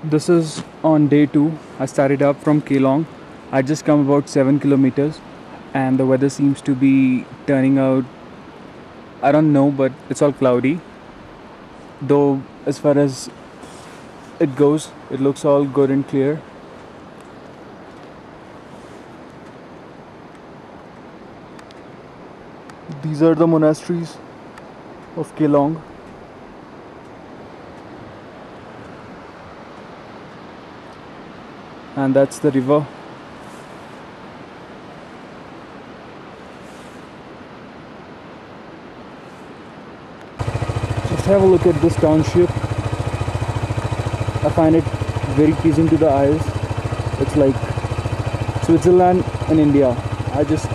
This is on day 2. I started up from Keylong. I just come about 7 kilometers and the weather seems to be turning out, I don't know, but it's all cloudy. Though as far as it goes, it looks all good and clear. These are the monasteries of Keylong. And that's the river. Just have a look at this township. I find it very pleasing to the eyes. It's like Switzerland in India. I just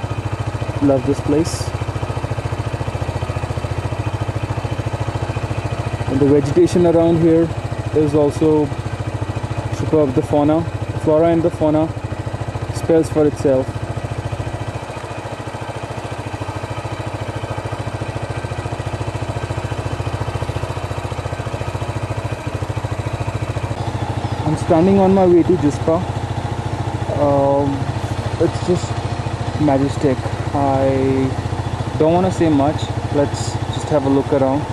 love this place. And the vegetation around here is also superb. The flora and the fauna spells for itself. I'm standing on my way to Jispa. It's just majestic. I don't want to say much. Let's just have a look around.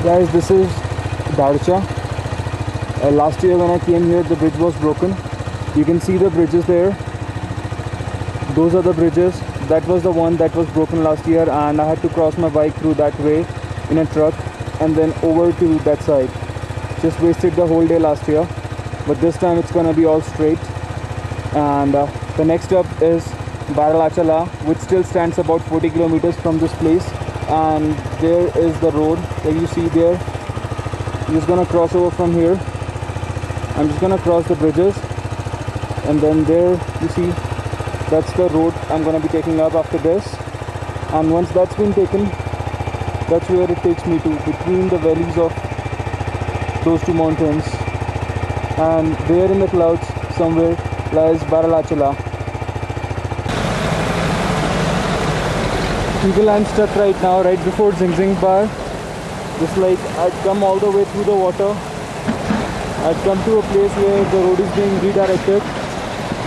Guys, this is Baralacha. Last year when I came here, the bridge was broken. You can see the bridges there. Those are the bridges. That was the one that was broken last year, and I had to cross my bike through that way in a truck and then over to that side. Just wasted the whole day last year, but this time it's gonna be all straight. And the next up is Baralacha, which still stands about 40 kilometers from this place. And there is the road that you see there. I'm just gonna cross over from here. I'm just gonna cross the bridges, and then there you see that's the road I'm gonna be taking up after this. And once that's been taken, that's where it takes me to, between the valleys of those two mountains. And there in the clouds somewhere lies Baralacha. People, I'm stuck right now, right before Zing Bar. Just like I'd come all the way through the water. I'd come to a place where the road is being redirected.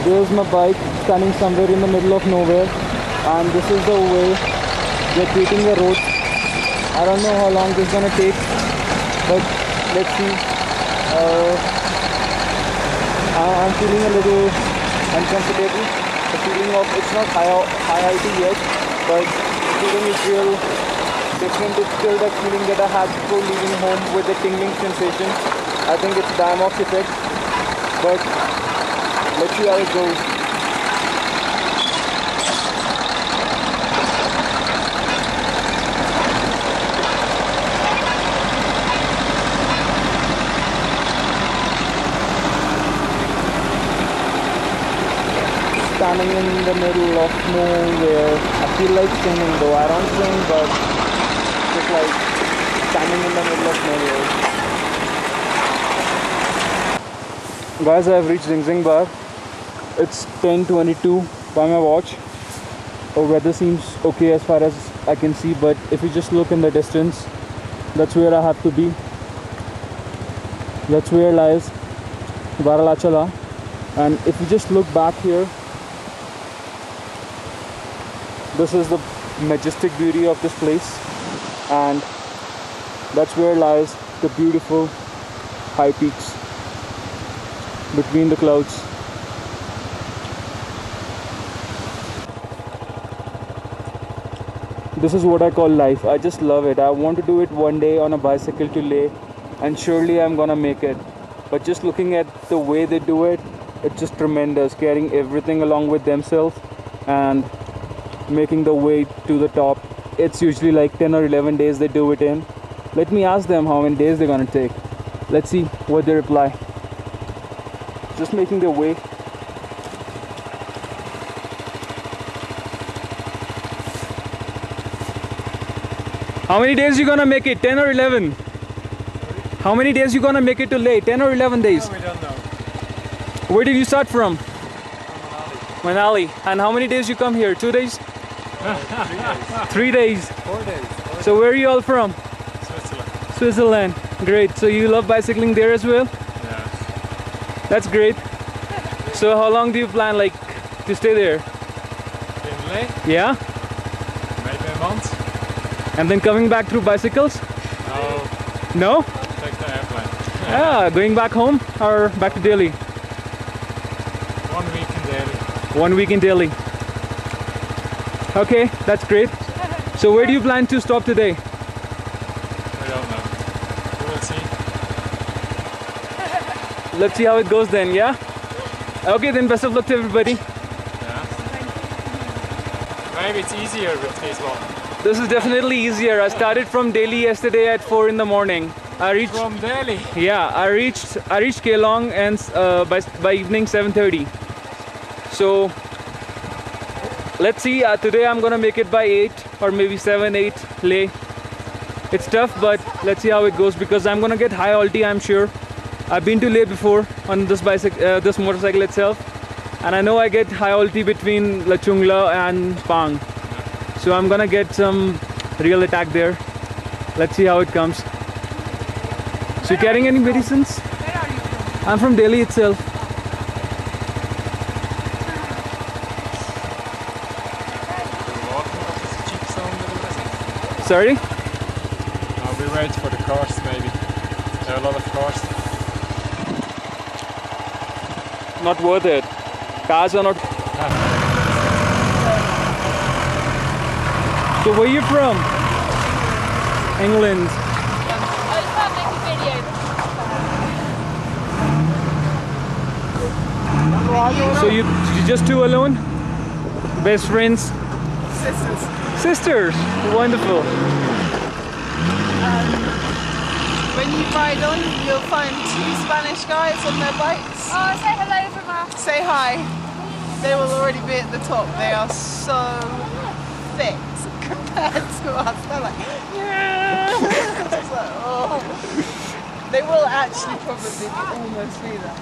There's my bike standing somewhere in the middle of nowhere. And this is the way they're treating the road. I don't know how long this is gonna take, but let's see. I'm feeling a little uncomfortable. The feeling of, it's not high altitude yet, but feeling is real different. It's still that feeling that I had before leaving home with the tingling sensation. I think it's Diamox effect, but let's see how it goes. Standing in the middle of nowhere. I feel like singing though. I don't sing, but just like standing in the middle of nowhere. Guys, I have reached Zing Bar. It's 10:22 by my watch. The weather seems okay as far as I can see, but if you just look in the distance, that's where I have to be. That's where lies Baralacha. And if you just look back here, this is the majestic beauty of this place, and that's where lies the beautiful high peaks between the clouds. This is what I call life. I just love it. I want to do it one day on a bicycle to Leh, and surely I'm gonna make it. But just looking at the way they do it, it's just tremendous, carrying everything along with themselves and making the way to the top it's usually like 10 or 11 days they do it in. Let me ask them how many days they're gonna take. Let's see what they reply. Just making their way. How many days you gonna make it? 10 or 11? How many days you gonna make it to Leh? 10 or 11 days? No, we don't know. Where did you start from? From Manali. And how many days you come here? 2 days? 3 days. 4 days. So where are you all from? Switzerland. Switzerland. Great. So you love bicycling there as well? Yeah. That's great. So how long do you plan like to stay there? In Leh, Yeah? maybe a month. And then coming back through bicycles? No, No? take the airplane. Ah, going back home or back to Delhi? 1 week in Delhi. 1 week in Delhi. Okay, that's great. So where do you plan to stop today? We don't know. We will see. Let's see how it goes then, yeah? Okay, then best of luck to everybody. Yeah. Maybe it's easier with this one. This is definitely easier. I started from Delhi yesterday at 4 in the morning. I reached, From Delhi. yeah, I reached Keylong and by evening 7:30. So let's see. Today I'm gonna make it by 8 or maybe 7, 8 Leh. It's tough, but let's see how it goes because I'm gonna get high alti, I'm sure. I've been to Leh before on this bicycle, this motorcycle itself, and I know I get high alti between Lachungla and Pang. So I'm gonna get some real attack there. Let's see how it comes. So you carrying any medicines? Where are you from? I'm from Delhi itself. We're walking up this cheap zone a little bit. Sorry? We wait for the cars maybe. There are a lot of cars. Not worth it. Cars are not. So where are you from? England. I just want to make a video. So you just two alone? Best friends? Sisters. Sisters. Wonderful. When you ride on, you'll find 2 Spanish guys on their bikes. Oh, say hello from us. Say hi. They will already be at the top. They are so fit compared to us. They're like, yeah. It's like, oh. They will actually probably almost be there.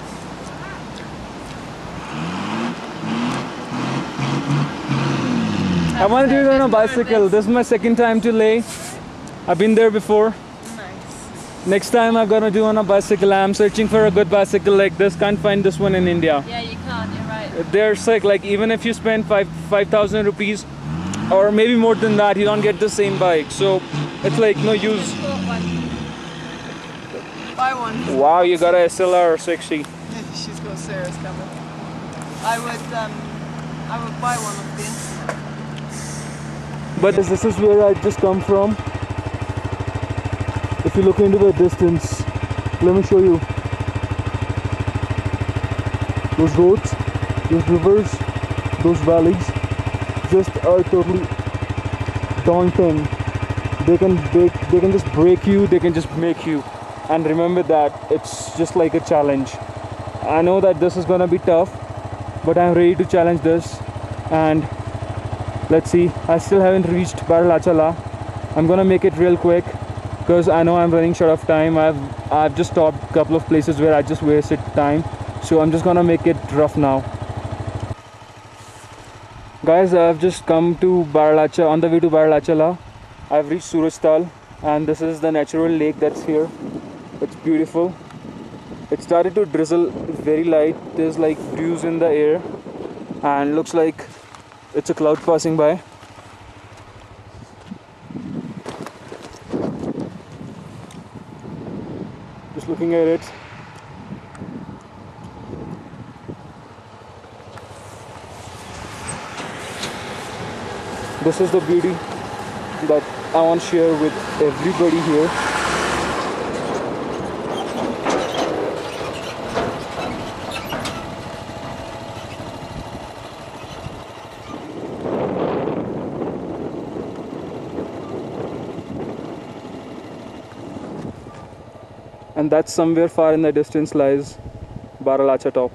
I want to do it on a bicycle. This is my second time to Leh. I've been there before. Nice. Next time I'm gonna do on a bicycle. I'm searching for a good bicycle like this. Can't find this one in India. Yeah, you can't, you're right. They're sick. Like even if you spend 5,000 rupees or maybe more than that, you don't get the same bike. So it's like no use. Buy one. Wow, you got a SLR 60. She's got serious coming. I would buy one off the internet. But this is where I just come from. If you look into the distance, let me show you. Those roads, those rivers, those valleys just are totally daunting. They can just break you, they can just make you. And remember that it's just like a challenge. I know that this is gonna be tough, but I'm ready to challenge this. And let's see, I still haven't reached Baralacha. I'm gonna make it real quick because I know I'm running short of time. I've just stopped a couple of places where I just wasted time, so I'm just gonna make it rough now. Guys, I've just come to Baralacha. On the way to Baralacha, I've reached Surajtal, and this is the natural lake that's here. It's beautiful. It started to drizzle very light. There's like breeze in the air, and looks like it's a cloud passing by. Just looking at it. This is the beauty that I want to share with everybody here. And that's somewhere far in the distance lies Baralacha top.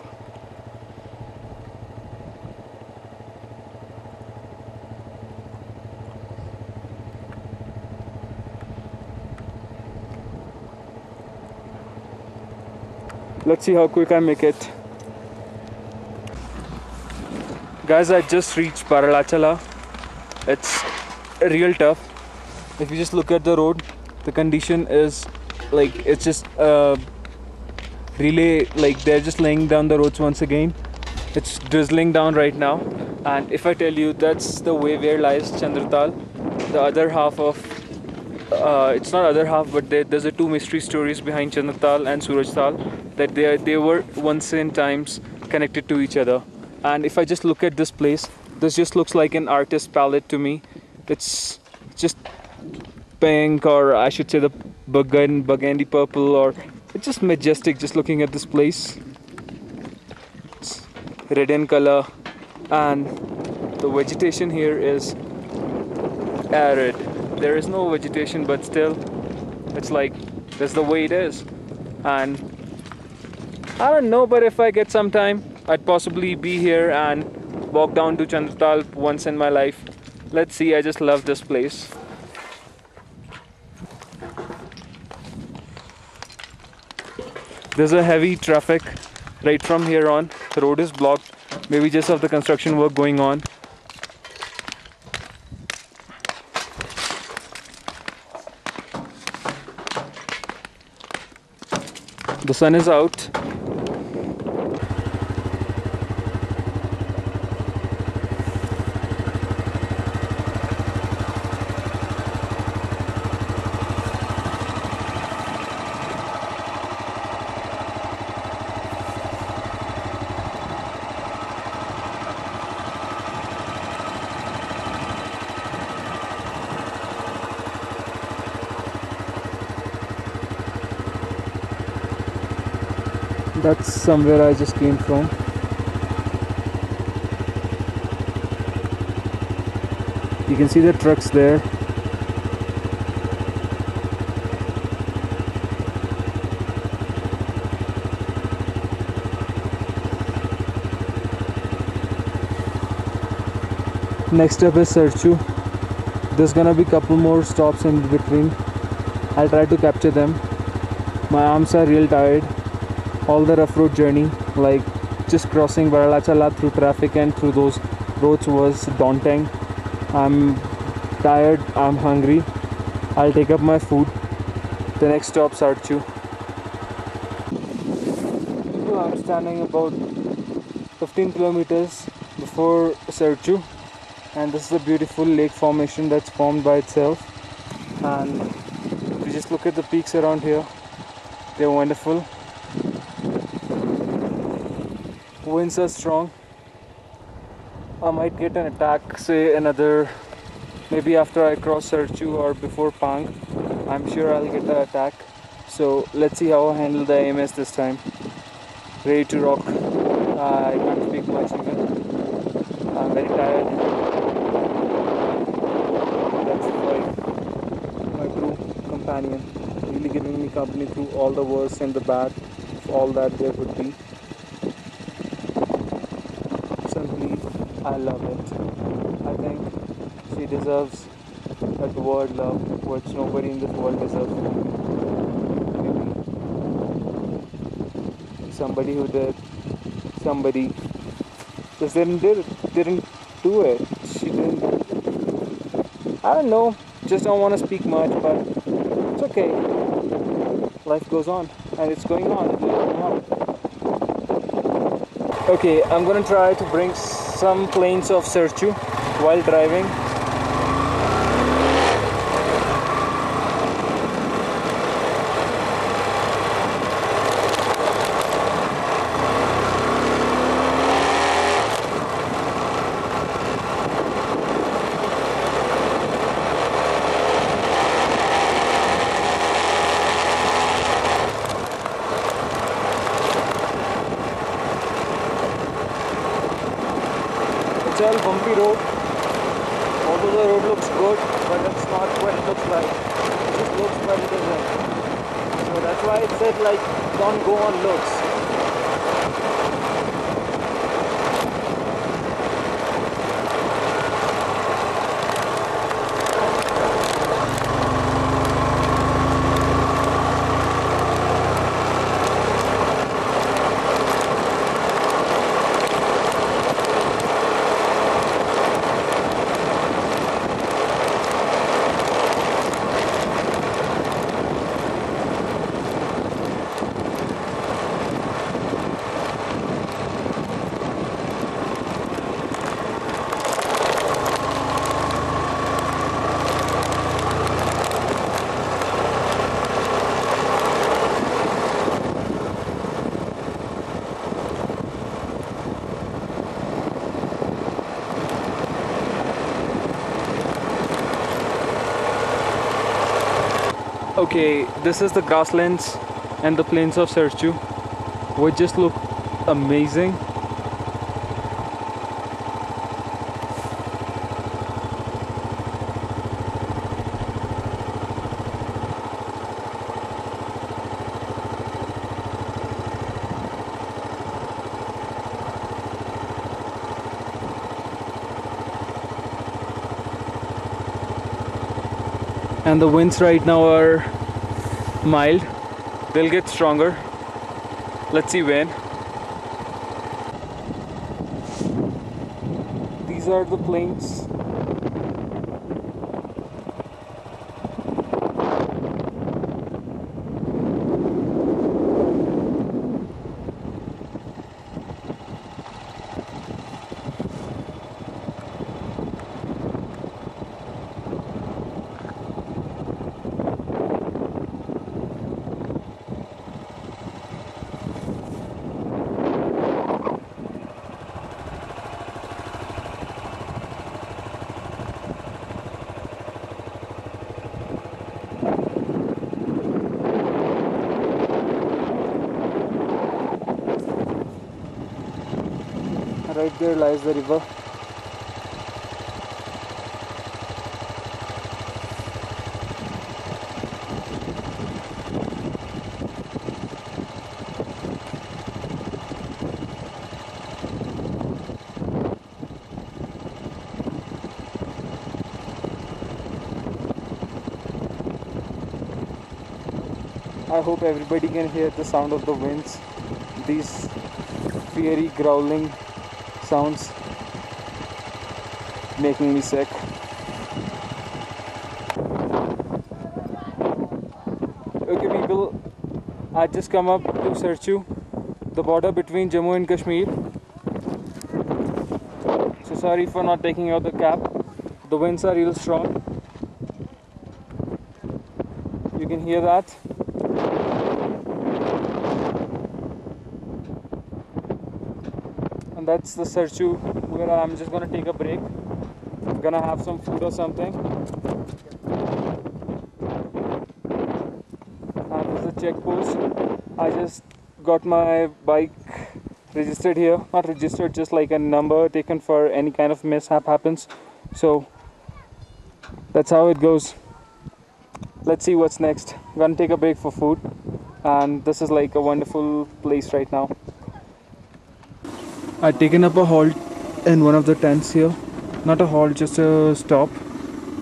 Let's see how quick I make it. Guys, I just reached Baralacha. It's real tough. If you just look at the road, the condition is like it's just really like they're just laying down the roads once again. It's drizzling down right now, and if I tell you that's the way where lies Chandratal, the other half of it's not other half, but there's a two mystery stories behind Chandratal and Surajtal, that they were once in times connected to each other. And if I just look at this place, this just looks like an artist's palette to me. It's just pink, or I should say the burgundy purple, or it's just majestic just looking at this place. It's red in color, and the vegetation here is arid. There is no vegetation, but still it's like that's the way it is. And I don't know, but if I get some time, I'd possibly be here and walk down to Chandratal once in my life. Let's see, I just love this place. There's a heavy traffic right from here on. The road is blocked, maybe just of the construction work going on. The sun is out. That's somewhere I just came from. You can see the trucks there. Next up is Sarchu. There's gonna be a couple more stops in between. I'll try to capture them. My arms are real tired. All the rough road journey, like just crossing Baralacha through traffic and through those roads, was daunting. I'm tired, I'm hungry. I'll take up my food. The next stop, Sarchu. I'm standing about 15 kilometers before Sarchu, and this is a beautiful lake formation that's formed by itself. And if you just look at the peaks around here, they're wonderful. Winds are strong. I might get an attack, say another, maybe after I cross Sarchu or before Pang. I'm sure I'll get an attack. So let's see how I handle the AMS this time. Ready to rock. I can't speak much even. I'm very tired. That's my crew companion, really giving me company through all the worst and the bad, all that there would be. Simply, I love it. I think she deserves that word love, which nobody in this world deserves. Maybe somebody who did, somebody just didn't do it. She didn't. I don't know. Just don't want to speak much, but it's okay. Life goes on, and it's going on. It's going on. Okay, I'm gonna try to bring some planes of Sarchu while driving. It's all bumpy road. Although the road looks good, but it's not what it looks like. It just looks like it isn't. So that's why it said like don't go on looks. Okay, this is the grasslands and the plains of Sarchu, which just look amazing. And the winds right now are mild. They'll get stronger. Let's see when. These are the plains. Right there lies the river. I hope everybody can hear the sound of the winds. These fiery growling sounds making me sick. Okay people, I just come up to Sarchu, the border between Jammu and Kashmir. So sorry for not taking out the cap. The winds are real strong. You can hear that. And that's the Sarchu where I'm just gonna take a break. I'm gonna have some food or something. And this is the check post. I just got my bike registered here. Not registered, just like a number taken for any kind of mishap happens. So that's how it goes. Let's see what's next. I'm gonna take a break for food. And this is like a wonderful place right now. I'd taken up a halt in one of the tents here. Not a halt, just a stop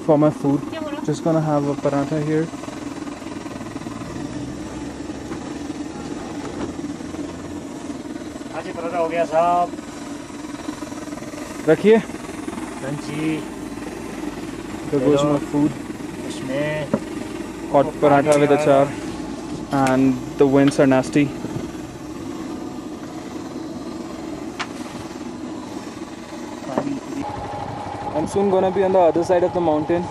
for my food. Just gonna have a paratha here. Rakhiye. There goes my food. Hot paratha with achar. And the winds are nasty. I'm soon gonna be on the other side of the mountain.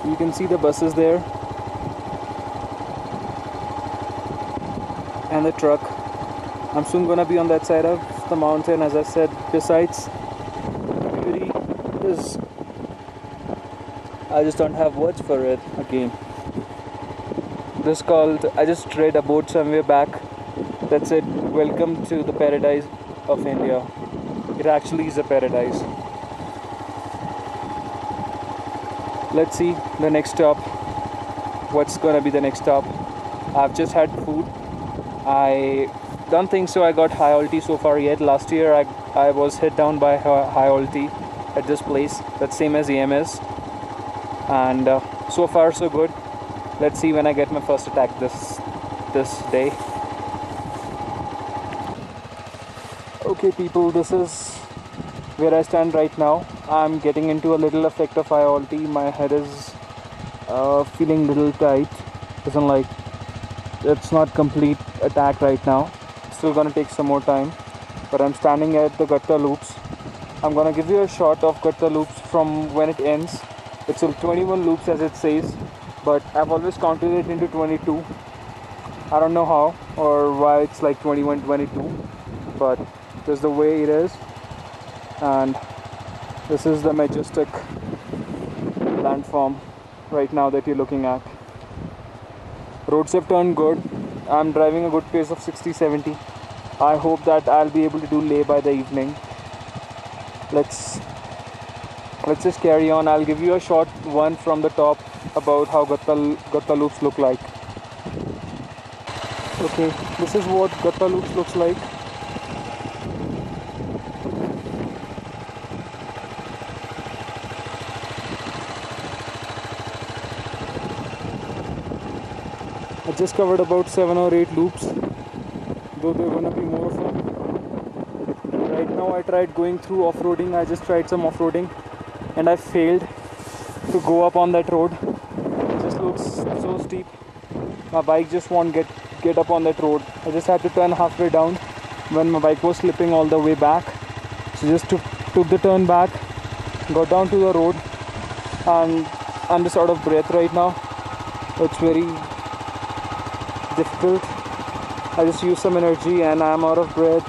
You can see the buses there and the truck. I'm soon gonna be on that side of the mountain, as I said. Besides, the beauty is, I just don't have words for it again. This called, I just read a boat somewhere back that said, "Welcome to the paradise of India." It actually is a paradise. Let's see the next stop. What's gonna be the next stop? I've just had food. I don't think so I got high alti so far yet. Last year I was hit down by high alti at this place. That's same as EMS. And so far so good. Let's see when I get my first attack this day. Okay people, this is where I stand right now. I'm getting into a little effect of high alti. My head is feeling little tight. Doesn't like, it's not complete attack right now. Still gonna take some more time. But I'm standing at the Gatta loops. I'm gonna give you a shot of Gatta loops from when it ends. It's 21 loops as it says, but I've always counted it into 22. I don't know how or why it's like 21, 22, but that's the way it is. And this is the majestic landform right now that you're looking at. Roads have turned good. I'm driving a good pace of 60-70. I hope that I'll be able to do Leh by the evening. Let's just carry on. I'll give you a short one from the top about how Gatta loops look like. Okay, this is what Gatta loops looks like. I just covered about 7 or 8 loops, though there are gonna be more of them. Right now I tried going through off-roading. I just tried some off-roading and I failed to go up on that road. It just looks so steep. My bike just won't get up on that road. I just had to turn halfway down when my bike was slipping all the way back. So just took the turn back, got down to the road, and I'm just out of breath right now. It's very difficult. I just used some energy and I'm out of breath.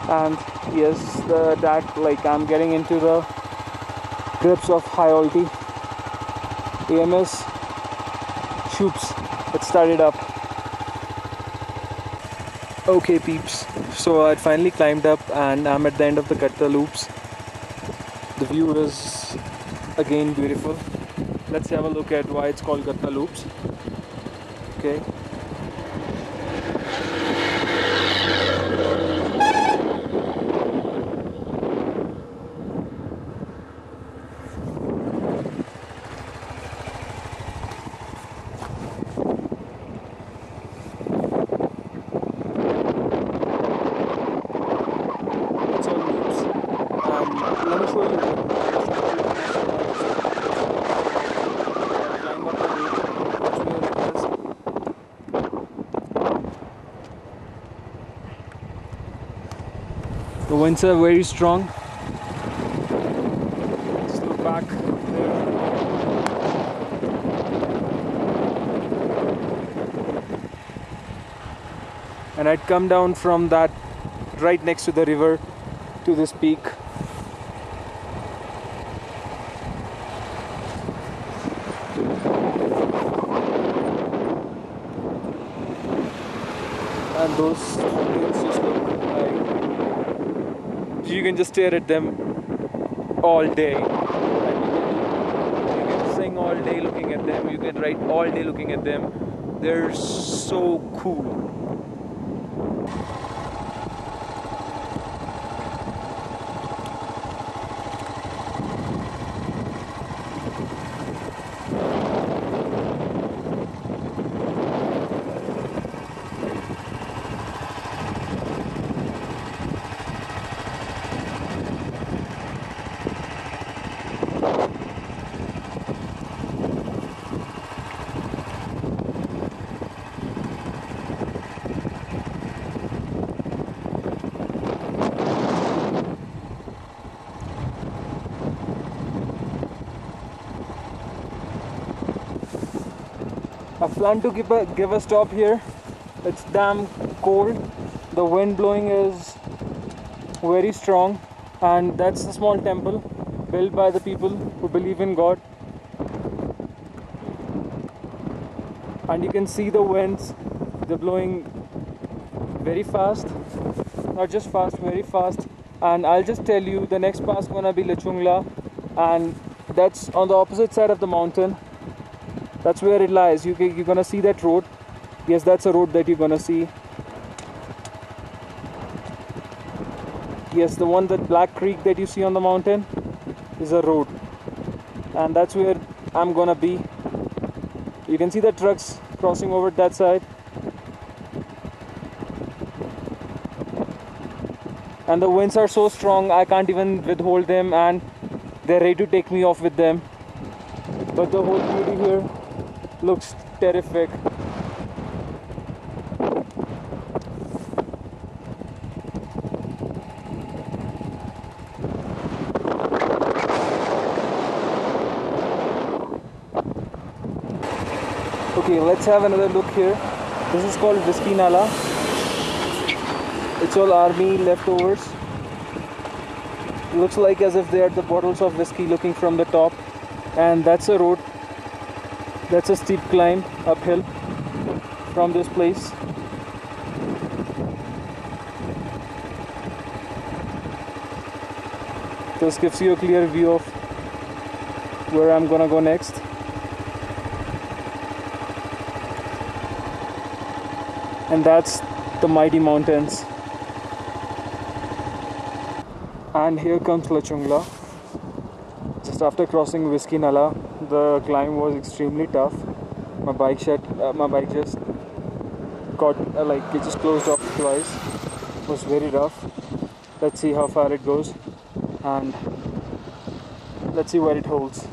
And yes, that like I'm getting into the grips of high alti. EMS shoots. It started up. Okay peeps, so I finally climbed up and I'm at the end of the Gatta loops. The view is again beautiful. Let's have a look at why it's called Gatta loops. Okay. Let me show you. The winds are very strong. Just look back there. And I'd come down from that right next to the river to this peak. And those mountains just look like you can just stare at them all day. And you can sing all day looking at them. You can write all day looking at them. They're so cool. I plan to give a stop here. It's damn cold. The wind blowing is very strong, and that's the small temple built by the people who believe in God. And you can see the winds. They're blowing very fast. Not just fast, very fast. And I'll just tell you, the next pass gonna be Lechungla, and that's on the opposite side of the mountain. That's where it lies. You're gonna see that road. Yes, that's a road that you're gonna see. Yes, the one, that black creek that you see on the mountain is a road, and that's where I'm gonna be. You can see the trucks crossing over that side, and the winds are so strong I can't even withhold them, and they're ready to take me off with them. But the whole beauty here looks terrific. Okay, let's have another look here. This is called Whiskey Nala. It's all army leftovers. Looks like as if they are the bottles of whiskey looking from the top. And that's a road. That's a steep climb uphill from this place. This gives you a clear view of where I'm gonna go next. And that's the mighty mountains. And here comes Lachungla. Just after crossing Whiskey Nala, the climb was extremely tough. My bike just got it just closed off twice. It was very rough. Let's see how far it goes, and let's see where it holds.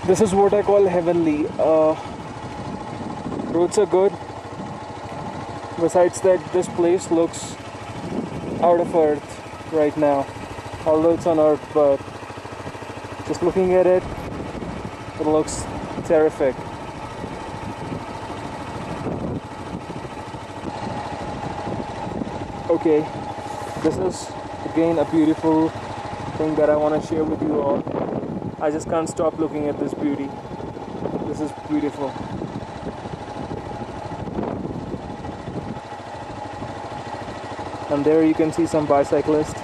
This is what I call heavenly. Roads are good. Besides that, this place looks out of earth right now. Although it's on earth, but just looking at it, it looks terrific. Okay, this is again a beautiful thing that I want to share with you all. I just can't stop looking at this beauty. This is beautiful. And there you can see some bicyclists.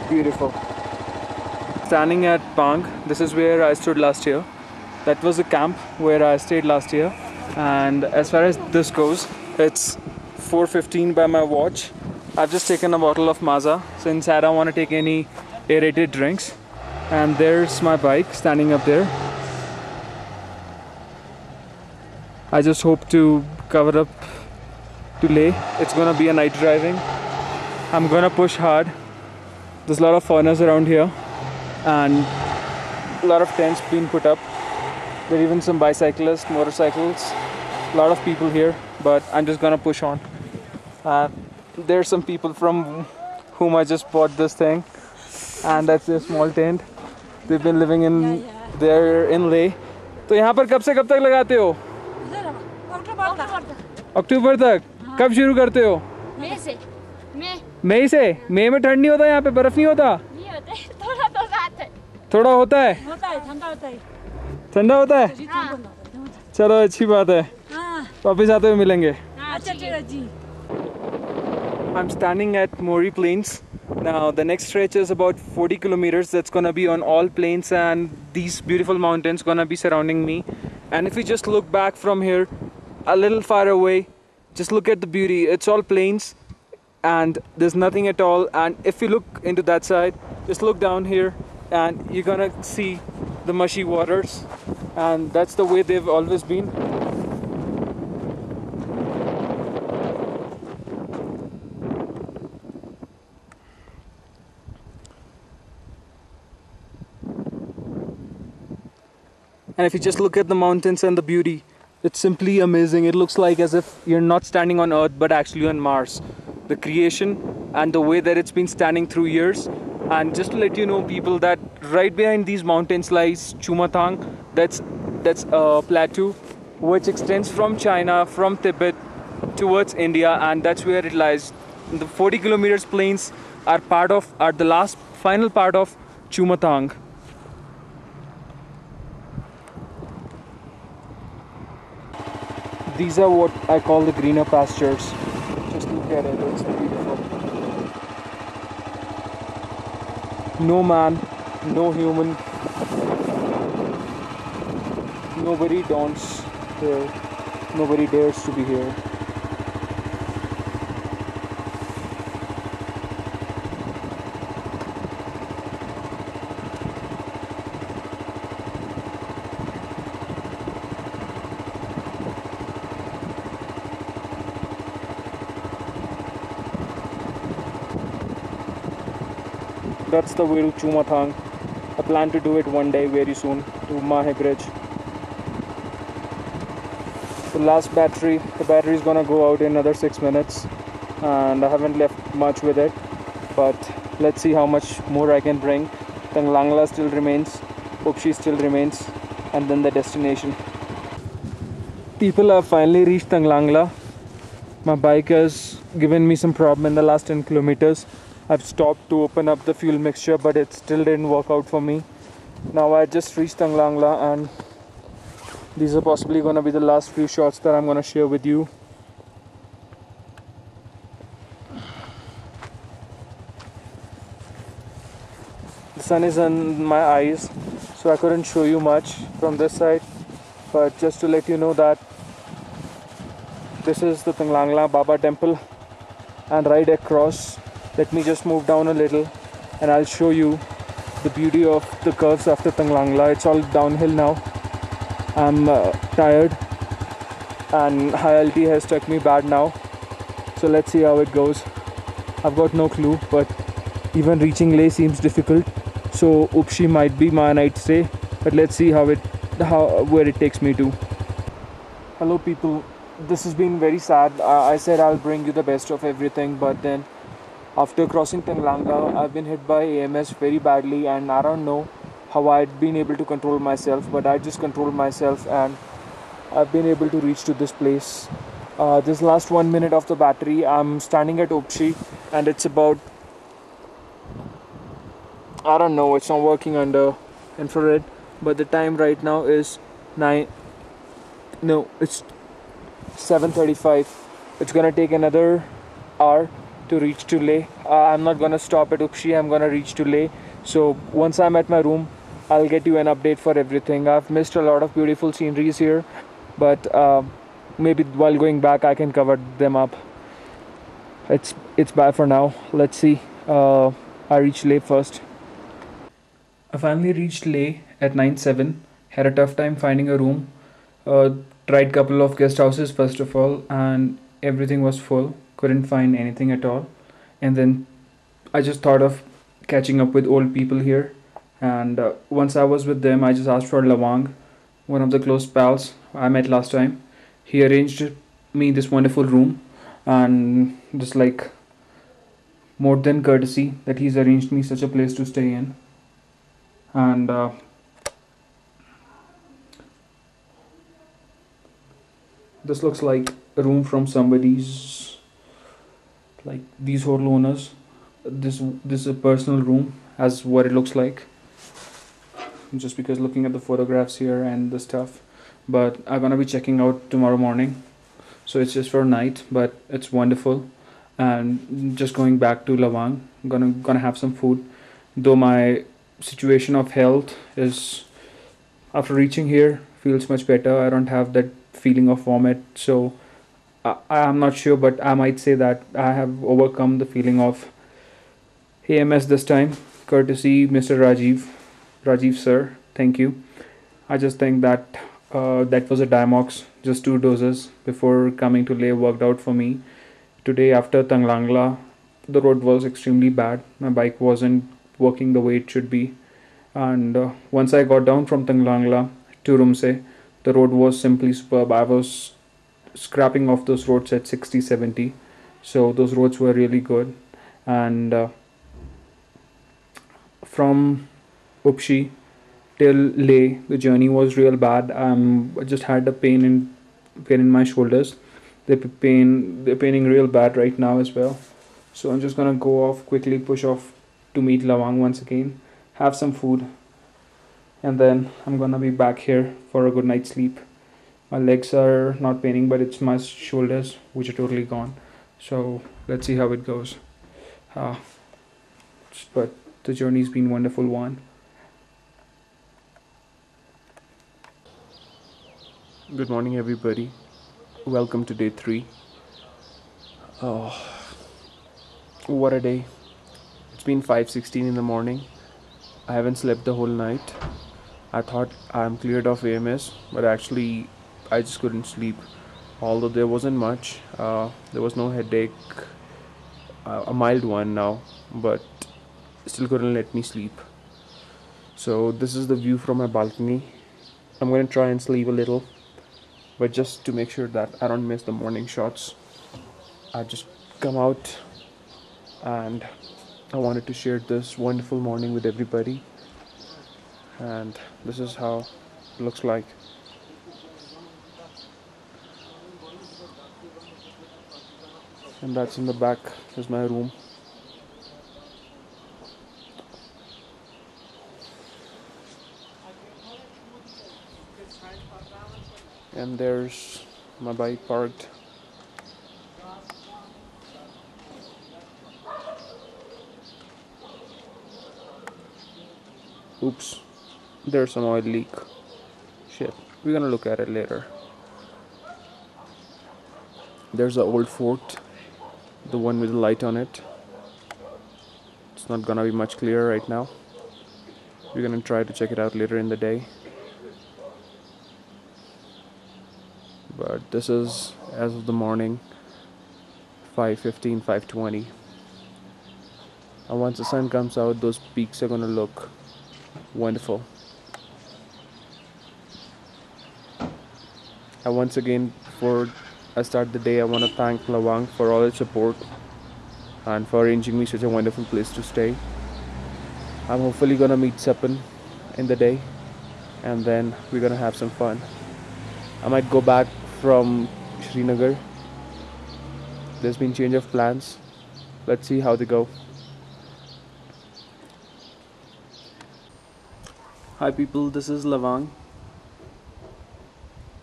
Beautiful. Standing at Pang, this is where I stood last year. That was a camp where I stayed last year. And as far as this goes, it's 4:15 by my watch. I've just taken a bottle of Maaza since I don't want to take any aerated drinks. And there's my bike standing up there. I just hope to cover up to Leh. It's gonna be a night driving. I'm gonna push hard. There's a lot of foreigners around here and a lot of tents being put up. There are even some bicyclists, motorcycles, a lot of people here, but I'm just gonna push on. There's some people from whom I just bought this thing, and that's their small tent. They've been living in there in Leh. तो यहाँ पर कब से कब तक लगाते हो? अक्टूबर तक। कब शुरू करते हो? मई से। मई से? मई में ठंड नहीं होता यहाँ पे, बर्फ नहीं होता? नहीं होता है, थोड़ा तो होता है। थोड़ा होता है? होता है, ठंडा होता है। ठंडा होता है? हाँ। चलो अच्छी बात है। हाँ। वापिस आते हुए मिलेंगे। हाँ, अच्छा जी। I'm standing at Mori Plains. Now the next stretch is about 40 kilometers. That's gonna be on all plains, and these beautiful mountains gonna be surrounding me. And if you just look back from here, a little far away, just look at the beauty. It's all plains and there's nothing at all. And if you look into that side, just look down here and you're gonna see the mushy waters, and that's the way they've always been. And if you just look at the mountains and the beauty, it's simply amazing. It looks like as if you're not standing on Earth but actually on Mars. The creation and the way that it's been standing through years. And just to let you know, people, that right behind these mountains lies Chumatang. That's a plateau which extends from China, from Tibet towards India, and that's where it lies. The 40 kilometers plains are the last final part of Chumatang. These are what I call the greener pastures. Just look at it, it's beautiful. No man, no human, nobody daunts here, nobody dares to be here. That's the way to Chumathang. I plan to do it one day very soon to Mahe Bridge. The last battery, the battery is gonna go out in another 6 minutes, and I haven't left much with it, but let's see how much more I can bring. Tanglangla still remains, Upshi still remains, and then the destination. People have finally reached Tanglangla. My bike has given me some problem in the last 10 kilometers. I've stopped to open up the fuel mixture, but it still didn't work out for me. Now I just reached Tanglangla, and these are possibly going to be the last few shots that I'm going to share with you. The sun is in my eyes, so I couldn't show you much from this side, but just to let you know that this is the Tanglangla Baba temple, and right across, let me just move down a little and I'll show you the beauty of the curves after Tanglangla. It's all downhill now. I'm tired and high altitude has struck me bad now, so let's see how it goes. I've got no clue, but even reaching Leh seems difficult, so Upshi might be my night stay, but let's see where it takes me to. Hello people, this has been very sad. I said I'll bring you the best of everything, but then after crossing Tanglangla, I've been hit by AMS very badly, and I don't know how I'd been able to control myself, but I just controlled myself and I've been able to reach to this place. This last 1 minute of the battery, I'm standing at Upshi, and it's about, I don't know, it's not working under infrared, but the time right now is it's 7:35. It's gonna take another hour to reach to Leh. I'm not gonna stop at Upshi, I'm gonna reach to Leh. So once I'm at my room, I'll get you an update for everything. I've missed a lot of beautiful sceneries here, but maybe while going back I can cover them up. It's bye for now. Let's see. I reach Leh first. I finally reached Leh at 9:07. Had a tough time finding a room. Tried couple of guest houses first of all, and everything was full. Couldn't find anything at all. And then I just thought of catching up with old people here. And once I was with them, I just asked for Lawang, one of the close pals I met last time. He arranged me this wonderful room, and just like more than courtesy that he's arranged me such a place to stay in. And this looks like a room from somebody's, like these hotel owners. This is a personal room, as what it looks like, just because looking at the photographs here and the stuff. But I'm gonna be checking out tomorrow morning, so it's just for night, but it's wonderful. And just going back to Lawang, gonna have some food, though my situation of health is, after reaching here, feels much better. I don't have that feeling of vomit, so I'm not sure, but I might say that I have overcome the feeling of AMS this time, courtesy Mr. Rajiv sir, thank you. I just think that that was a Diamox, just 2 doses before coming to Leh worked out for me. Today after Tanglangla, the road was extremely bad. My bike wasn't working the way it should be, and once I got down from Tanglangla to Rumse, the road was simply superb. I was scrapping off those roads at 60-70, so those roads were really good. And from Upshi till Leh, the journey was real bad. I just had a pain in my shoulders. They're paining real bad right now as well. So I'm just gonna go off quickly, push off to meet Lawang once again, have some food, and then I'm gonna be back here for a good night's sleep. My legs are not paining, but it's my shoulders which are totally gone. So let's see how it goes. Uh, but the journey's been a wonderful one. Good morning, everybody. Welcome to day 3. Oh, what a day. It's been 5:16 in the morning. I haven't slept the whole night. I thought I'm cleared of AMS, but actually I just couldn't sleep. Although there wasn't much, there was no headache, a mild one now, but still couldn't let me sleep. So this is the view from my balcony. I'm going to try and sleep a little, but just to make sure that I don't miss the morning shots, I just come out and I wanted to share this wonderful morning with everybody. And this is how it looks like. And that's in the back is my room. And there's my bike parked. Oops, there's some oil leak. Shit, we're gonna look at it later. There's the old fort, the one with the light on it. It's not gonna be much clearer right now. We're gonna try to check it out later in the day. But this is as of the morning, 5:15, 5:20. And once the sun comes out, those peaks are gonna look wonderful. And once again, before I start the day, I want to thank Lawang for all its support and for arranging me such a wonderful place to stay. I'm hopefully gonna meet Sapan in the day, and then we're gonna have some fun. I might go back from Srinagar. There's been change of plans. Let's see how they go. Hi people, this is Lawang.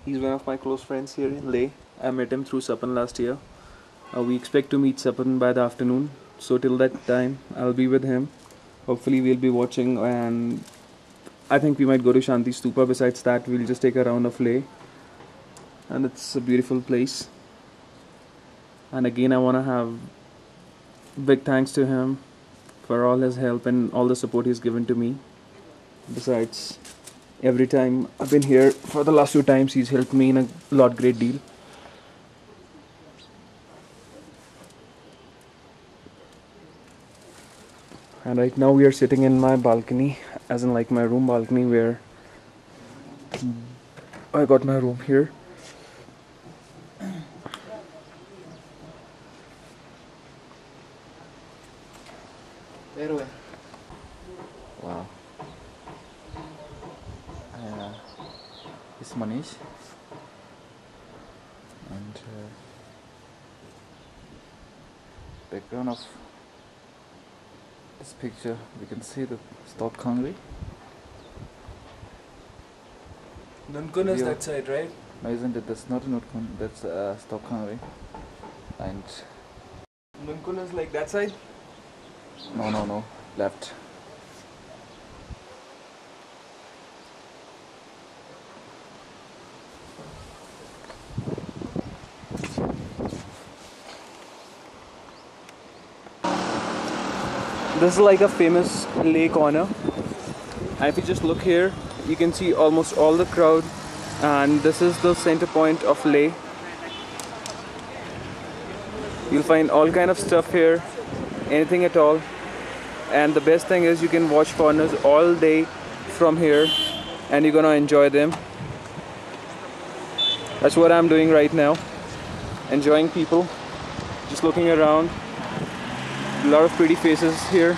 He's one of my close friends here in Leh. I met him through Sapan last year. We expect to meet Sapan by the afternoon. So till that time, I'll be with him. Hopefully we'll be watching, and I think we might go to Shanti Stupa. Besides that, we'll just take a round of Leh. And it's a beautiful place. And again, I want to have big thanks to him for all his help and all the support he's given to me. Besides, every time I've been here, for the last 2 times, he's helped me in a great deal. And right now we are sitting in my balcony, as in like my room balcony, where I got my room here. Wow. It's Manish, and background of this picture, we can see the stock hungry. Nunkun is that side, right? No, isn't it? That's not a Nutkun, that's stock hungry. And Nunkun is like that side? no, left. This is like a famous Leh corner. And if you just look here, you can see almost all the crowd. And this is the center point of Leh. You'll find all kind of stuff here, anything at all. And the best thing is you can watch foreigners all day from here, and you're gonna enjoy them. That's what I'm doing right now. Enjoying people, just looking around. A lot of pretty faces here.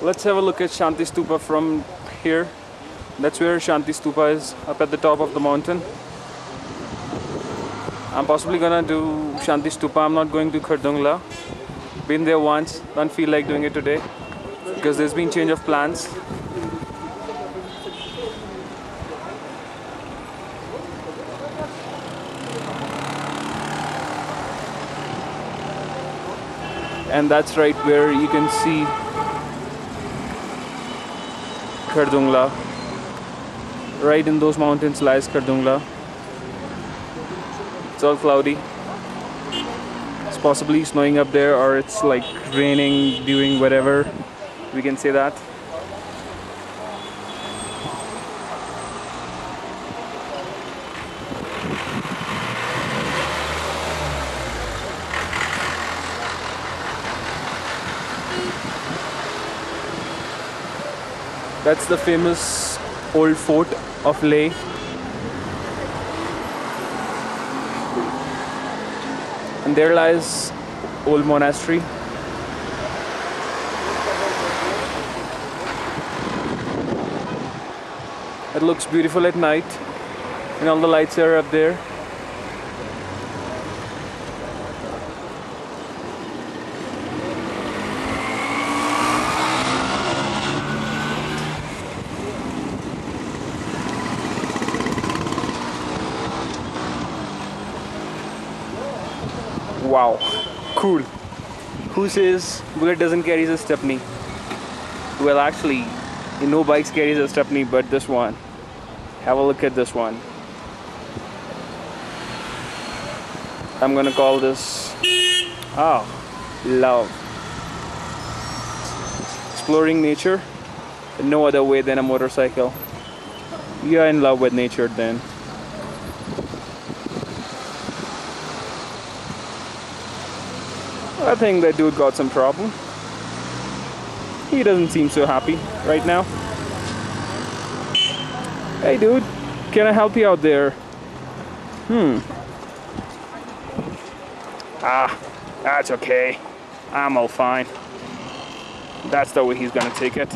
Let's have a look at Shanti Stupa from here. That's where Shanti Stupa is, up at the top of the mountain. I'm possibly gonna do Shanti Stupa. I'm not going to Khardungla. Been there once, don't feel like doing it today because there's been change of plans. And that's right where you can see Khardungla. Right in those mountains lies Khardungla. It's all cloudy. It's possibly snowing up there, or it's like raining during whatever. We can say that. That's the famous old fort of Leh. And there lies old monastery. It looks beautiful at night, and all the lights are up there. Wow, cool. Who says bullet doesn't carry a stepney? Well, actually, no bikes carries a stepney, but this one. Have a look at this one. I'm gonna call this love. Exploring nature in no other way than a motorcycle. You're in love with nature then. I think that dude got some problem. He doesn't seem so happy right now. Hey dude, can I help you out there? That's okay. I'm all fine. That's the way he's gonna take it.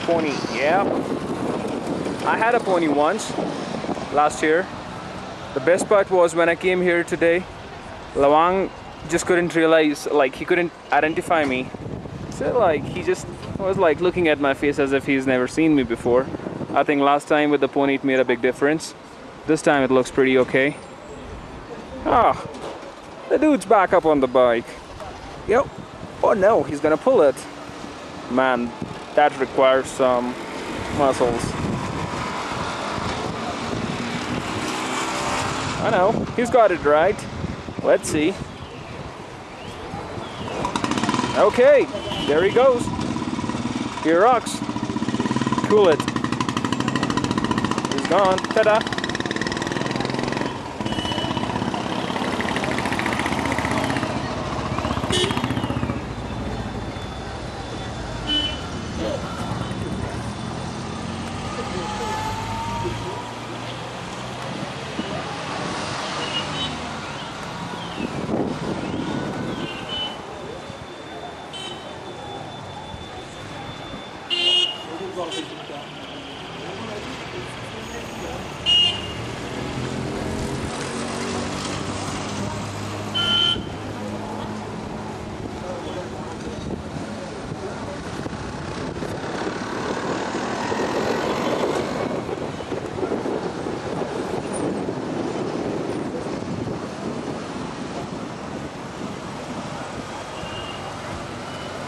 Pony, yeah. I had a pony once, last year. The best part was when I came here today, Lawang just couldn't realize, like he couldn't identify me. So like he just was like looking at my face as if he's never seen me before. I think last time with the pony it made a big difference. This time it looks pretty okay. The dude's back up on the bike. Yep. Oh no, he's gonna pull it. Man, that requires some muscles. I know, he's got it right. Let's see. Okay, there he goes. He rocks. Cool it. He's gone. Ta-da!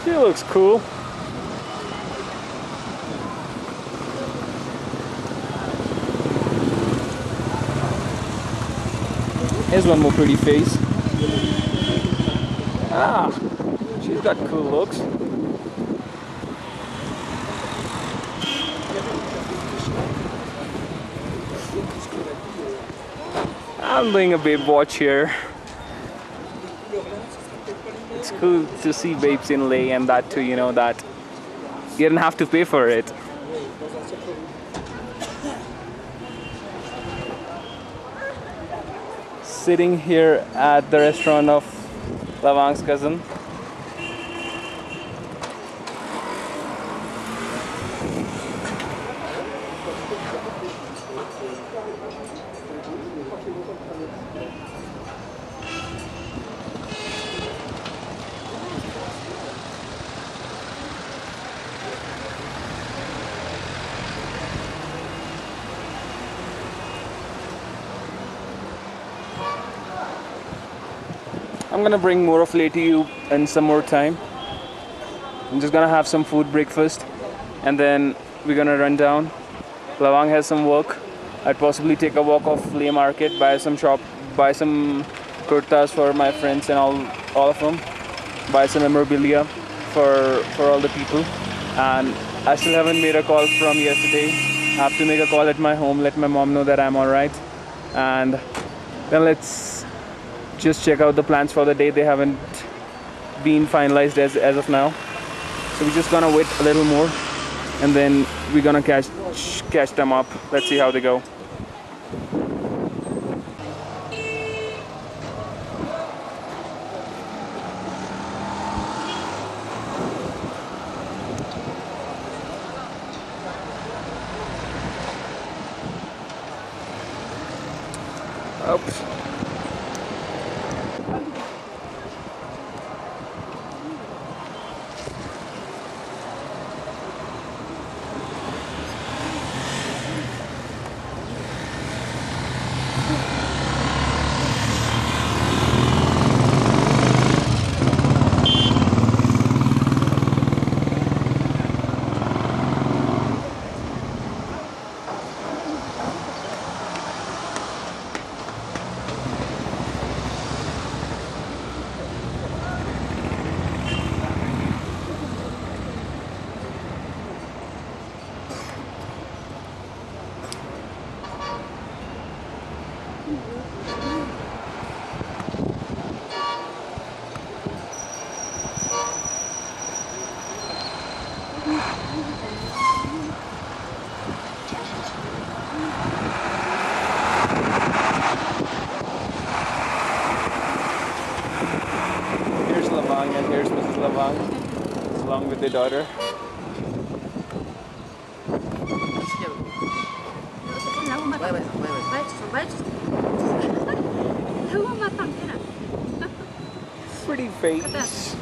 She looks cool. Here's one more pretty face. She's got cool looks. I'm doing a babe watch here. It's cool to see babes in Leh, and that too, you know, that you don't have to pay for it. Sitting here at the restaurant of Lavang's cousin. I'm gonna bring more of Leh to you in some more time. I'm just gonna have some food, breakfast, and then we're gonna run down. Lavang has some work. I'd possibly take a walk off Leh Market, buy some kurtas for my friends and all of them, buy some memorabilia for all the people. And I still haven't made a call from yesterday. I have to make a call at my home, let my mom know that I'm alright, and then let's just check out the plans for the day. They haven't been finalized as of now, so we're just gonna wait a little more, and then we're gonna catch them up. Let's see how they go. Oops. Here's Lavang and here's Mrs. Lavang along with their daughter. Pretty face.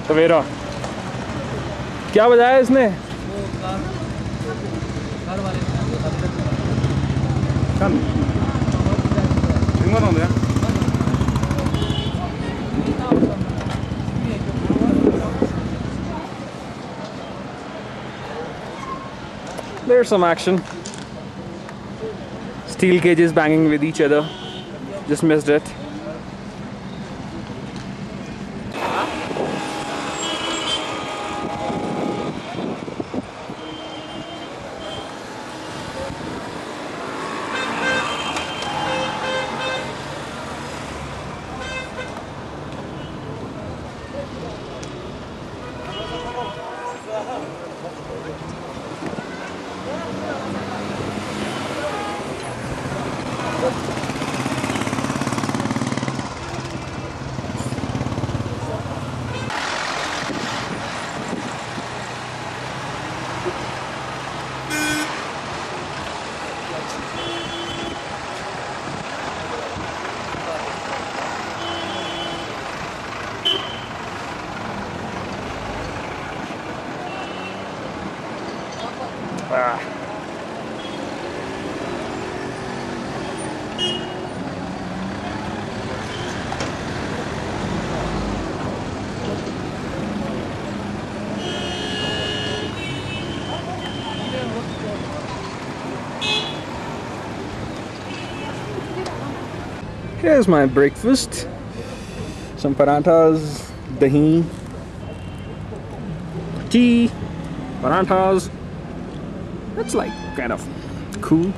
सवेरा क्या बजाया इसने? There's some action. Steel cages banging with each other. Just missed it. Here's my breakfast. Some paranthas, dahi, tea, paranthas. That's like kind of cool.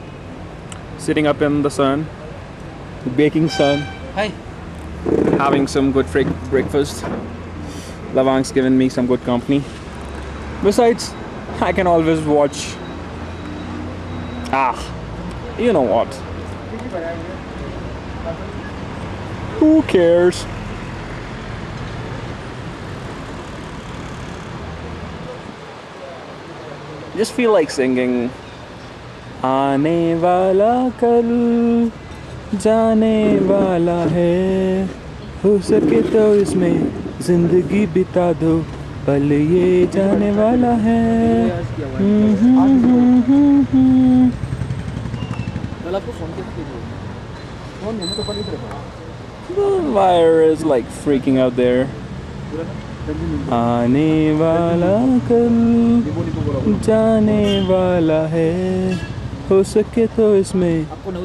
Sitting up in the sun, the baking sun. Hi. Having some good breakfast. Lavang's given me some good company. Besides, I can always watch. You know what? Who cares? Just feel like singing. आने वाला कल जाने वाला है हो सके तो इसमें जिंदगी बिता दो पल ये जाने वाला है The wire is like freaking out there. आने वाला कल जाने वाला है हो सके तो इसमें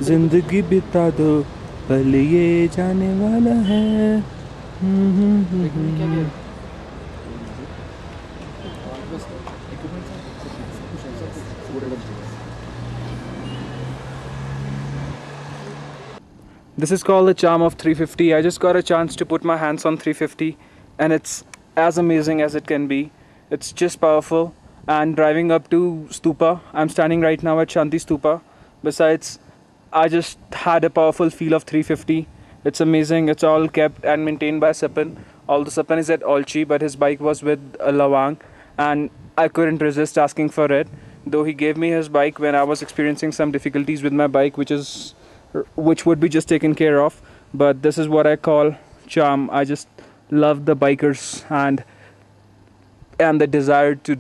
जिंदगी बिता दो पल ये जाने वाला है This is called the charm of 350. I just got a chance to put my hands on 350 and it's as amazing as it can be. It's just powerful. And driving up to Stupa, I'm standing right now at Shanti Stupa. Besides, I just had a powerful feel of 350. It's amazing. It's all kept and maintained by Sipan. Although Sipan is at Olchi, but his bike was with Lavang and I couldn't resist asking for it. Though he gave me his bike when I was experiencing some difficulties with my bike, which would be just taken care of. But this is what I call charm. I just love the bikers and the desire to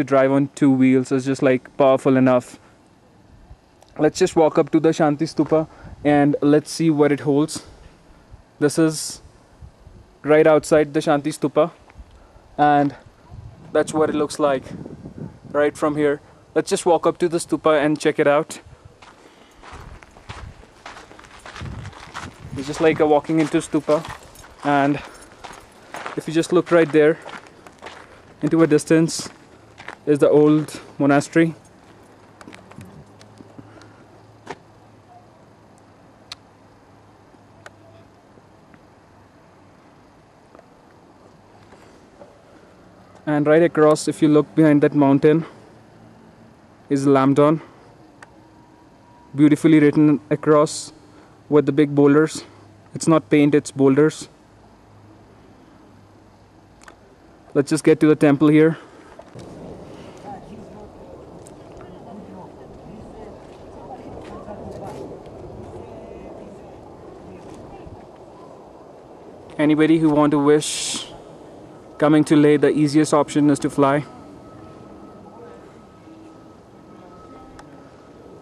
drive on two wheels is just like powerful enough. Let's just walk up to the Shanti Stupa and let's see what it holds. This is right outside the Shanti Stupa and that's what it looks like right from here. Let's just walk up to the stupa and check it out. It's just like walking into stupa, and if you just look right there into a distance is the old monastery. And right across, if you look behind that mountain, is Lamdon, beautifully written across with the big boulders. It's not paint, it's boulders. Let's just get to the temple here. Anybody who want to wish coming to Leh, the easiest option is to fly.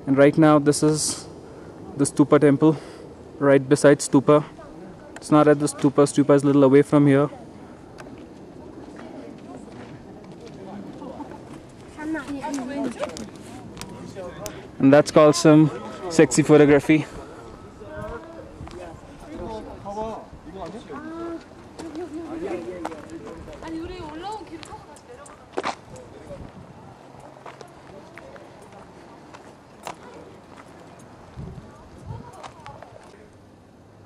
And right now this is the Stupa temple, right beside Stupa. It's not at the Stupa, Stupa is a little away from here. And that's called some sexy photography. 아니 우리 올라온 길 타고 다시 내려가.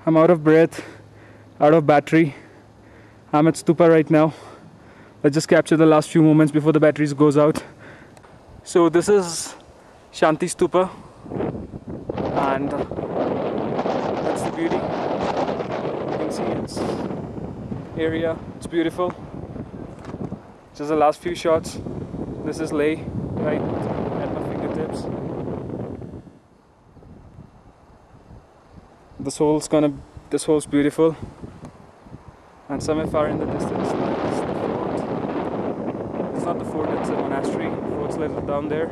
I'm out of breath, out of battery. I'm at Stupa right now. Let's just capture the last few moments before the batteries goes out. So this is Shanti Stupa, and that's the beauty. You can see its area, it's beautiful. Just the last few shots. This is Leh, right at my fingertips. This hole's beautiful, and somewhere far in the distance lies the fort. It's not the fort, it's a monastery. The fort's little down there.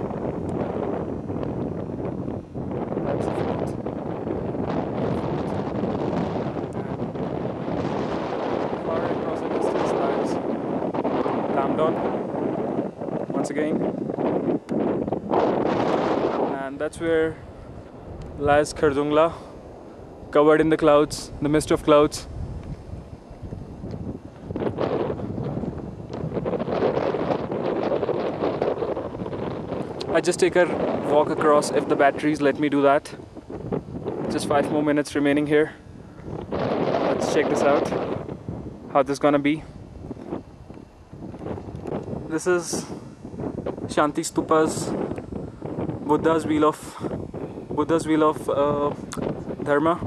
That's the fort. And far across the distance lies Damdon, once again. And that's where lies Khardungla, covered in the clouds, the mist of clouds. I just take a walk across if the batteries let me do that. Just 5 more minutes remaining here. Let's check this out, how this is gonna be. This is Shanti Stupa's Buddha's wheel of Dharma.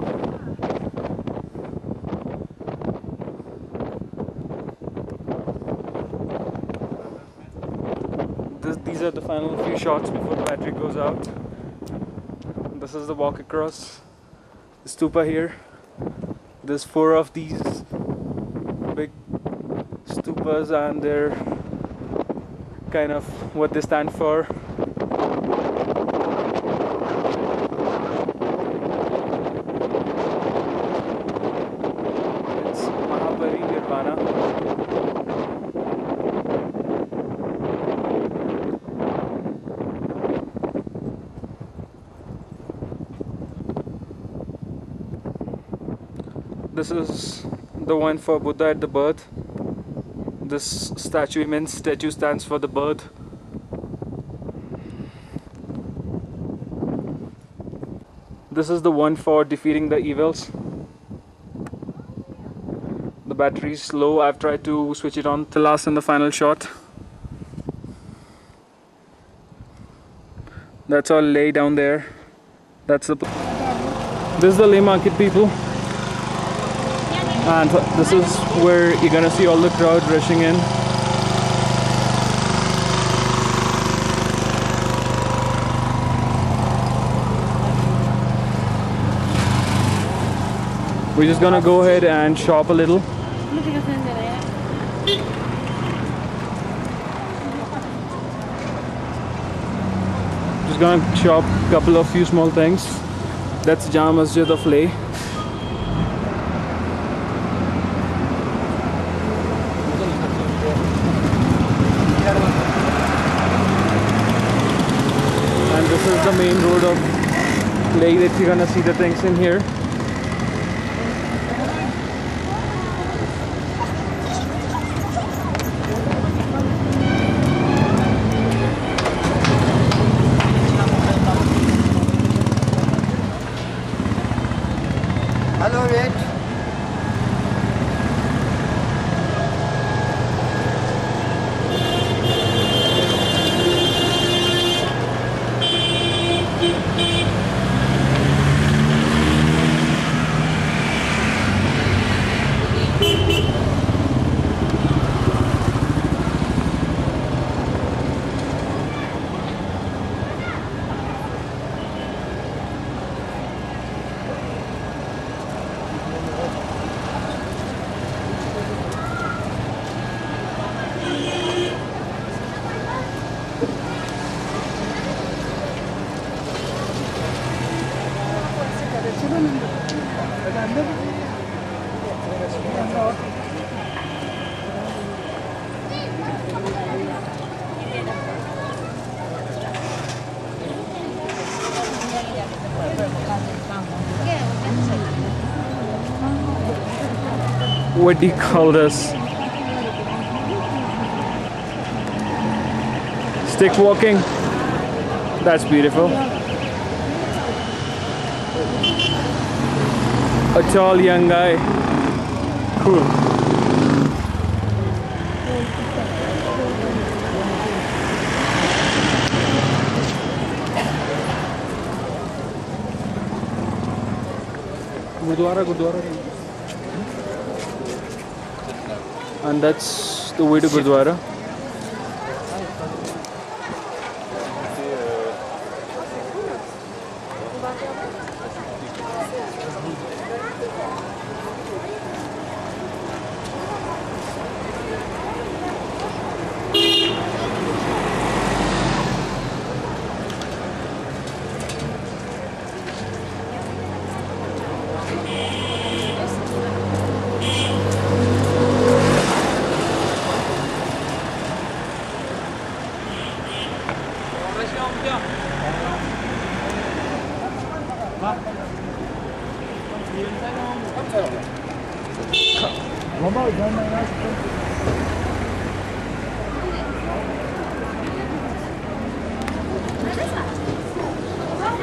These are the final few shots before the battery goes out. This is the walk across the stupa here. There's 4 of these big stupas, and they're kind of what they stand for. This is the one for Buddha at the birth. This immense statue stands for the birth. This is the one for defeating the evils. The battery is low. I've tried to switch it on. The last and the final shot. That's all Leh down there. This is the Leh market, people. And this is where you're gonna see all the crowd rushing in. We're just gonna go ahead and shop a little. Just gonna shop a couple of few small things. That's Jama Masjid of Leh. And this is the main road of Leh that you're gonna see the things in here. Hello, Rich. What do you call this? Stick walking. That's beautiful. A tall young guy. Cool. Gurdwara. And that's the way to Gurdwara.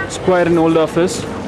It's quite an old office.